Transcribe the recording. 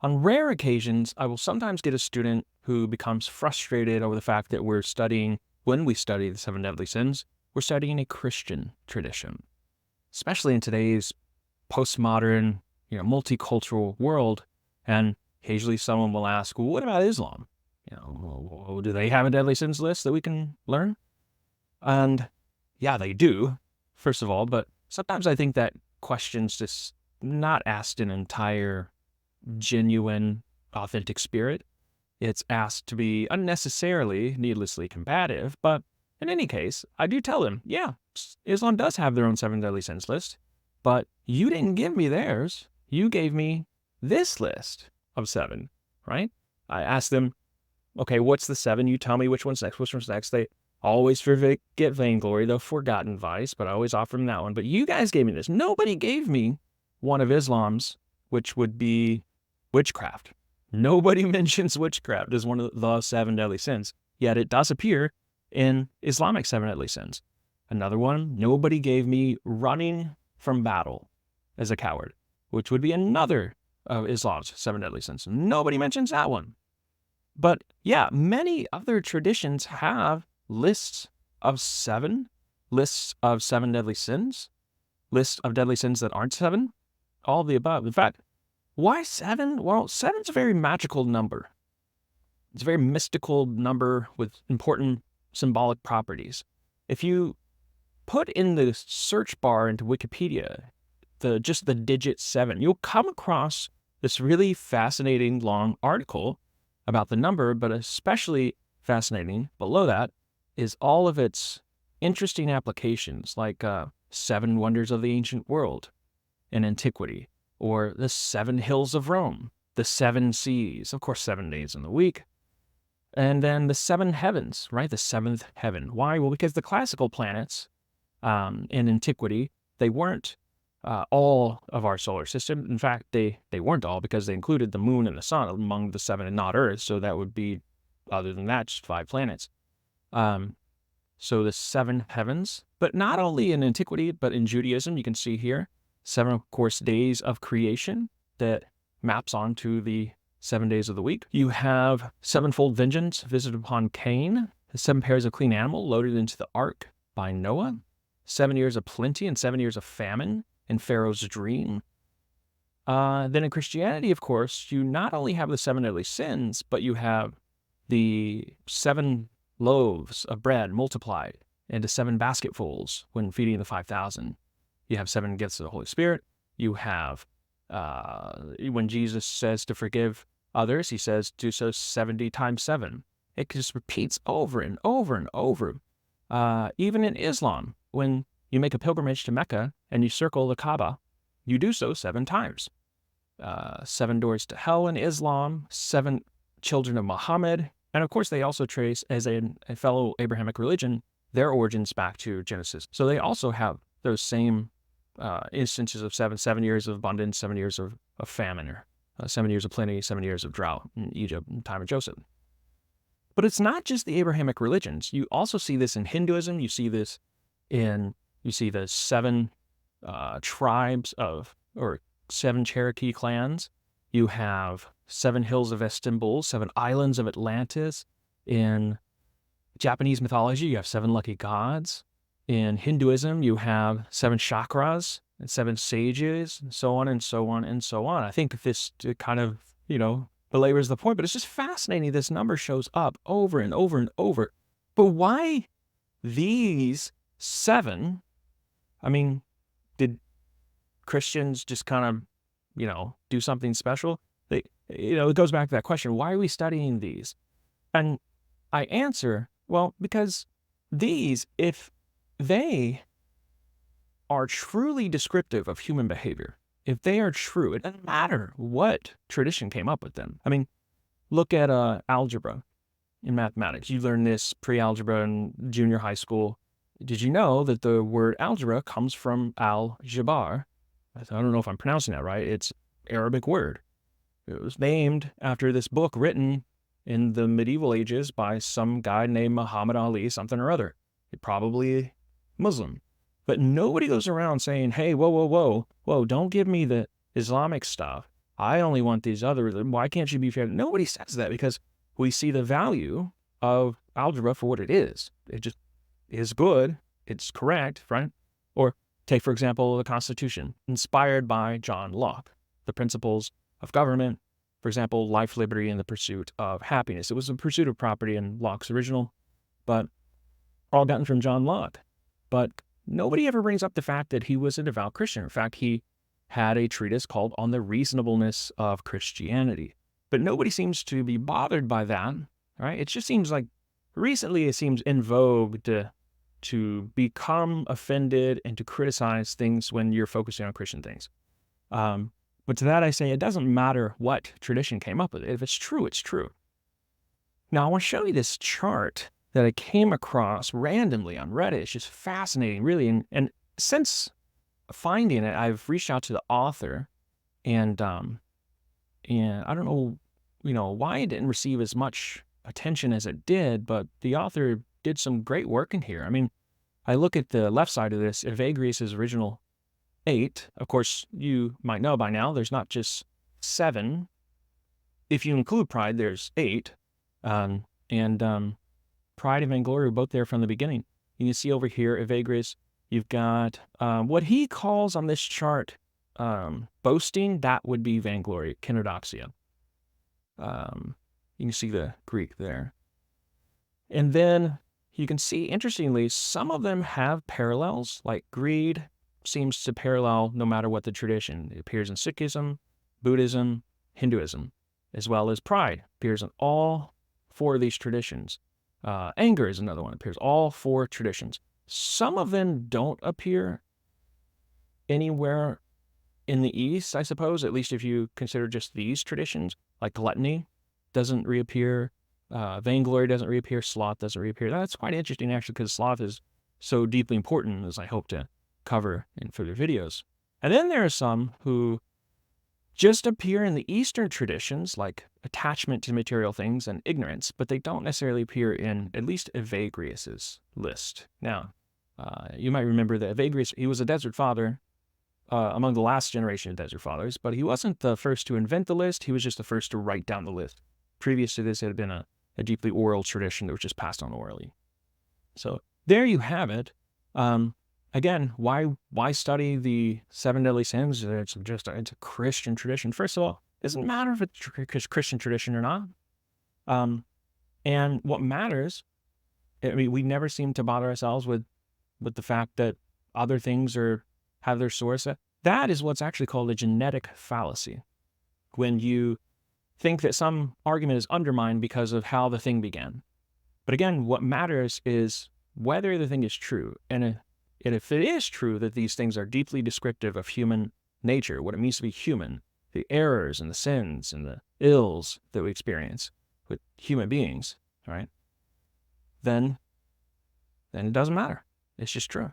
On rare occasions, I will sometimes get a student who becomes frustrated over the fact that when we study the seven deadly sins, we're studying a Christian tradition. Especially in today's postmodern, multicultural world. And occasionally someone will ask, well, what about Islam? Do they have a deadly sins list that we can learn? And yeah, they do, first of all, but sometimes I think that question's just not asked in entire, genuine, authentic spirit. It's asked to be unnecessarily, needlessly combative, but in any case, I do tell them, yeah, Islam does have their own seven deadly sins list, but you didn't give me theirs. You gave me this list of seven, right? I ask them, okay, what's the seven? You tell me which one's next. They always forget vainglory, the forgotten vice, but I always offer them that one. But you guys gave me this. Nobody gave me one of Islam's, which would be witchcraft. Nobody mentions witchcraft as one of the seven deadly sins, yet it does appear in Islamic seven deadly sins. Another one, nobody gave me running from battle as a coward, which would be another of Islam's seven deadly sins. Nobody mentions that one. But yeah, many other traditions have lists of seven deadly sins, lists of deadly sins that aren't seven, all of the above. In fact, why seven? Well, seven's a very magical number. It's a very mystical number with important symbolic properties. If you put in the search bar into Wikipedia just the digit 7, you'll come across this really fascinating long article about the number, but especially fascinating below that is all of its interesting applications, like 7 wonders of the ancient world in antiquity, or the 7 hills of Rome, the 7 seas, of course 7 days in the week, and then the 7 heavens, right? The 7th heaven. Why? Well, because the classical planets in antiquity, they weren't all of our solar system. In fact, they weren't all, because they included the moon and the sun among the 7 and not Earth. So that would be, other than that, just 5 planets. So the 7 heavens, but not only in antiquity, but in Judaism, you can see here, 7, of course, days of creation that maps onto the 7 days of the week. You have 7-fold vengeance visited upon Cain, the 7 pairs of clean animal loaded into the ark by Noah, 7 years of plenty and 7 years of famine in Pharaoh's dream. Then in Christianity, of course, you not only have the 7 deadly sins, but you have the 7 loaves of bread multiplied into 7 basketfuls when feeding the 5,000. You have 7 gifts of the Holy Spirit. You have, when Jesus says to forgive others, he says do so 70 times 7. It just repeats over and over and over. Even in Islam, when you make a pilgrimage to Mecca and you circle the Kaaba, you do so 7 times. 7 doors to hell in Islam, 7 children of Muhammad, and of course they also trace, as a fellow Abrahamic religion, their origins back to Genesis. So they also have those same instances of 7 years of abundance, 7 years of famine, or 7 years of plenty, 7 years of drought in Egypt in the time of Joseph. But it's not just the Abrahamic religions. You also see this in Hinduism. You see this you see the 7 tribes or 7 Cherokee clans. You have 7 hills of Istanbul, 7 islands of Atlantis. In Japanese mythology, you have 7 lucky gods. In Hinduism, you have 7 chakras and 7 sages, and so on and so on and so on. I think this kind of, belabors the point, but it's just fascinating. This number shows up over and over and over. But why these 7? I mean, did Christians just kind of, do something special? It goes back to that question, why are we studying these? And I answer, well, because these, if they are truly descriptive of human behavior, if they are true, it doesn't matter what tradition came up with them. I mean, look at algebra in mathematics. You learn this pre-algebra in junior high school. Did you know that the word algebra comes from al-jabar? I don't know if I'm pronouncing that right. It's an Arabic word. It was named after this book written in the medieval ages by some guy named Muhammad Ali, something or other. Probably Muslim. But nobody goes around saying, hey, whoa, don't give me the Islamic stuff. I only want these other, why can't you be fair? Nobody says that because we see the value of algebra for what it is. It just is good. It's correct, right? Or take, for example, the Constitution, inspired by John Locke, the principles of government, for example, life, liberty, and the pursuit of happiness. It was the pursuit of property in Locke's original, but all gotten from John Locke. But nobody ever brings up the fact that he was a devout Christian. In fact, he had a treatise called On the Reasonableness of Christianity. But nobody seems to be bothered by that, right? It just seems like recently it seems in vogue to become offended and to criticize things when you're focusing on Christian things. But to that I say, it doesn't matter what tradition came up with it. If it's true, it's true. Now, I want to show you this chart that I came across randomly on Reddit. It's just fascinating, really. And since finding it, I've reached out to the author, and I don't know, why it didn't receive as much attention as it did, but the author did some great work in here. I mean, I look at the left side of this, Evagrius' original 8. Of course, you might know by now, there's not just 7. If you include pride, there's 8. And pride and vainglory are both there from the beginning. You can see over here, Evagrius, you've got what he calls on this chart boasting. That would be vainglory, kenodoxia. You can see the Greek there. And then you can see, interestingly, some of them have parallels, like greed seems to parallel no matter what the tradition. It appears in Sikhism, Buddhism, Hinduism, as well as pride appears in all 4 of these traditions. Anger is another one, appears all 4 traditions. Some of them don't appear anywhere in the East, I suppose, at least if you consider just these traditions, like gluttony doesn't reappear, vainglory doesn't reappear, sloth doesn't reappear. That's quite interesting, actually, because sloth is so deeply important, as I hope to cover in further videos. And then there are some who just appear in the Eastern traditions, like attachment to material things and ignorance, but they don't necessarily appear in at least Evagrius' list. Now, you might remember that Evagrius, he was a desert father among the last generation of desert fathers, but he wasn't the first to invent the list. He was just the first to write down the list. Previous to this, it had been a deeply oral tradition that was just passed on orally. So there you have it. Again, why study the 7 deadly sins? It's a Christian tradition. First of all, it doesn't matter if it's Christian tradition or not. And what matters, I mean, we never seem to bother ourselves with the fact that other things have their source. That is what's actually called a genetic fallacy. When you think that some argument is undermined because of how the thing began. But again, what matters is whether the thing is true. And if it is true that these things are deeply descriptive of human nature, what it means to be human, the errors and the sins and the ills that we experience with human beings, right? Then it doesn't matter. It's just true.